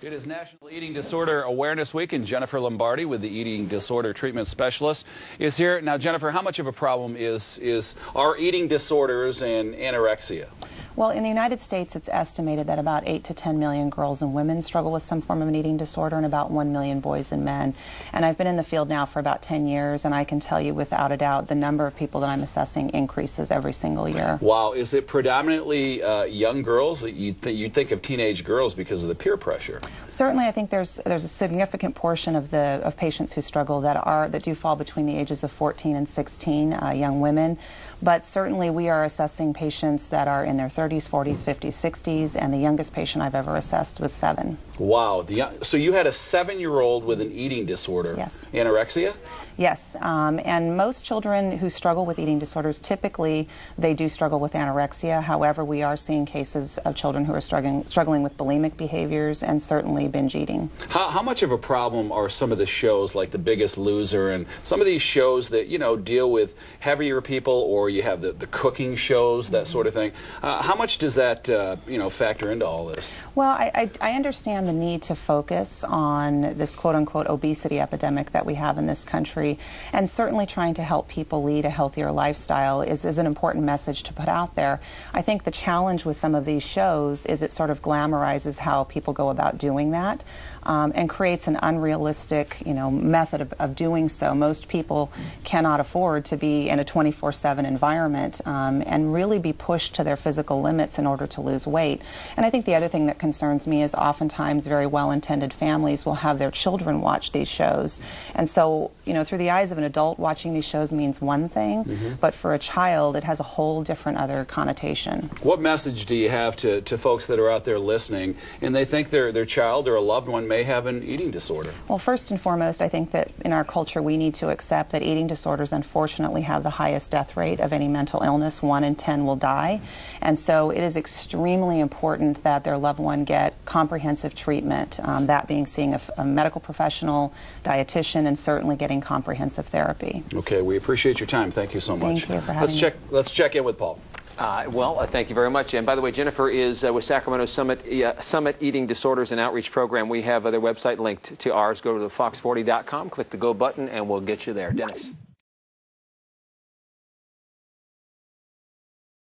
It is National Eating Disorder Awareness Week, and Jennifer Lombardi, with the Eating Disorder Treatment Specialist, is here. Now, Jennifer, how much of a problem are eating disorders and anorexia? Well, in the United States, it's estimated that about 8 to 10 million girls and women struggle with some form of an eating disorder, and about 1 million boys and men. And I've been in the field now for about 10 years, and I can tell you without a doubt the number of people that I'm assessing increases every single year. Wow. Is it predominantly young girls? You'd think of teenage girls because of the peer pressure. Certainly, I think there's a significant portion of patients who struggle that do fall between the ages of 14 and 16, young women. But certainly we are assessing patients that are in their 30s, 40s, 50s, 60s, and the youngest patient I've ever assessed was 7. Wow. So you had a 7-year-old with an eating disorder. Yes. Anorexia? Yes, and most children who struggle with eating disorders, typically they do struggle with anorexia. However, we are seeing cases of children who are struggling with bulimic behaviors and certainly binge eating. How much of a problem are some of the shows like The Biggest Loser and some of these shows that, you know, deal with heavier people, or you have the cooking shows, that sort of thing? How much does that, factor into all this? Well, I understand the need to focus on this quote-unquote obesity epidemic that we have in this country. And certainly trying to help people lead a healthier lifestyle is an important message to put out there. I think the challenge with some of these shows is it sort of glamorizes how people go about doing that, and creates an unrealistic, method of doing so. Most people cannot afford to be in a 24/7 environment and really be pushed to their physical limits in order to lose weight. And I think the other thing that concerns me is oftentimes very well-intended families will have their children watch these shows. And so, through the eyes of an adult, watching these shows means one thing, but for a child it has a whole different other connotation. What message do you have to folks that are out there listening and they think their child or a loved one may have an eating disorder? Well, first and foremost, I think that in our culture we need to accept that eating disorders unfortunately have the highest death rate of any mental illness. 1 in 10 will die. And so it is extremely important that their loved one get comprehensive treatment, that being seeing a medical professional, dietitian, and certainly getting comprehensive therapy. Okay, we appreciate your time. Thank you so much. Thank you for having me. Let's check in with Paul. Thank you very much. And by the way, Jennifer is with Sacramento Summit Eating Disorders and Outreach Program. We have their website linked to ours. Go to the fox40.com, click the Go button, and we'll get you there. Dennis.